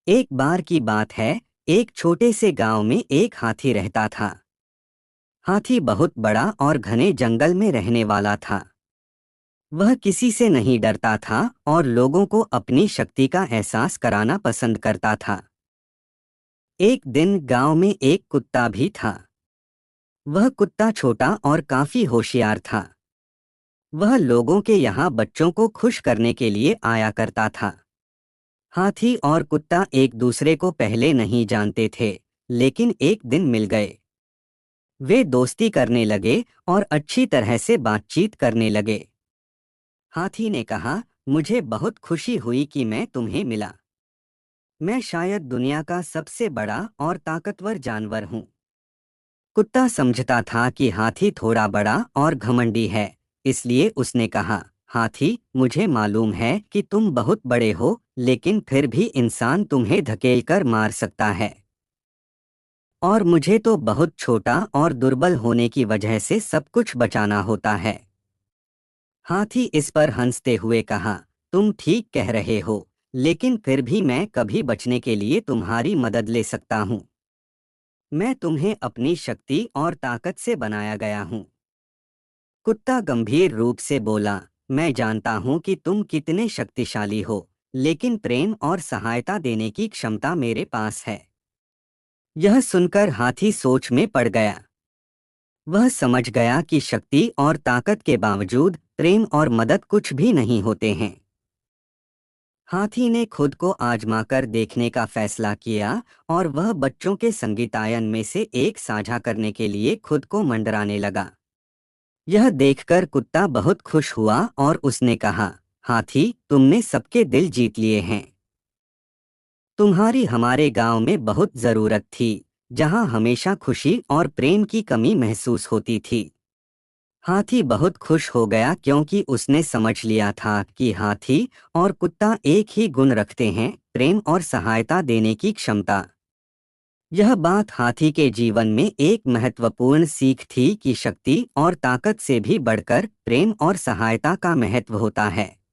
एक बार की बात है, एक छोटे से गांव में एक हाथी रहता था। हाथी बहुत बड़ा और घने जंगल में रहने वाला था। वह किसी से नहीं डरता था और लोगों को अपनी शक्ति का एहसास कराना पसंद करता था। एक दिन गांव में एक कुत्ता भी था। वह कुत्ता छोटा और काफी होशियार था। वह लोगों के यहाँ बच्चों को खुश करने के लिए आया करता था। हाथी और कुत्ता एक दूसरे को पहले नहीं जानते थे, लेकिन एक दिन मिल गए। वे दोस्ती करने लगे और अच्छी तरह से बातचीत करने लगे। हाथी ने कहा, मुझे बहुत खुशी हुई कि मैं तुम्हें मिला। मैं शायद दुनिया का सबसे बड़ा और ताकतवर जानवर हूँ। कुत्ता समझता था कि हाथी थोड़ा बड़ा और घमंडी है, इसलिए उसने कहा, हाथी, मुझे मालूम है कि तुम बहुत बड़े हो, लेकिन फिर भी इंसान तुम्हें धकेलकर मार सकता है। और मुझे तो बहुत छोटा और दुर्बल होने की वजह से सब कुछ बचाना होता है। हाथी इस पर हंसते हुए कहा, तुम ठीक कह रहे हो, लेकिन फिर भी मैं कभी बचने के लिए तुम्हारी मदद ले सकता हूँ। मैं तुम्हें अपनी शक्ति और ताकत से बनाया गया हूँ। कुत्ता गंभीर रूप से बोला, मैं जानता हूँ कि तुम कितने शक्तिशाली हो, लेकिन प्रेम और सहायता देने की क्षमता मेरे पास है। यह सुनकर हाथी सोच में पड़ गया। वह समझ गया कि शक्ति और ताकत के बावजूद प्रेम और मदद कुछ भी नहीं होते हैं। हाथी ने खुद को आजमाकर देखने का फैसला किया और वह बच्चों के संगीतायन में से एक साझा करने के लिए खुद को मंडराने लगा। यह देखकर कुत्ता बहुत खुश हुआ और उसने कहा, हाथी, तुमने सबके दिल जीत लिए हैं। तुम्हारी हमारे गांव में बहुत जरूरत थी, जहां हमेशा खुशी और प्रेम की कमी महसूस होती थी। हाथी बहुत खुश हो गया क्योंकि उसने समझ लिया था कि हाथी और कुत्ता एक ही गुण रखते हैं, प्रेम और सहायता देने की क्षमता। यह बात हाथी के जीवन में एक महत्वपूर्ण सीख थी कि शक्ति और ताकत से भी बढ़कर प्रेम और सहायता का महत्व होता है।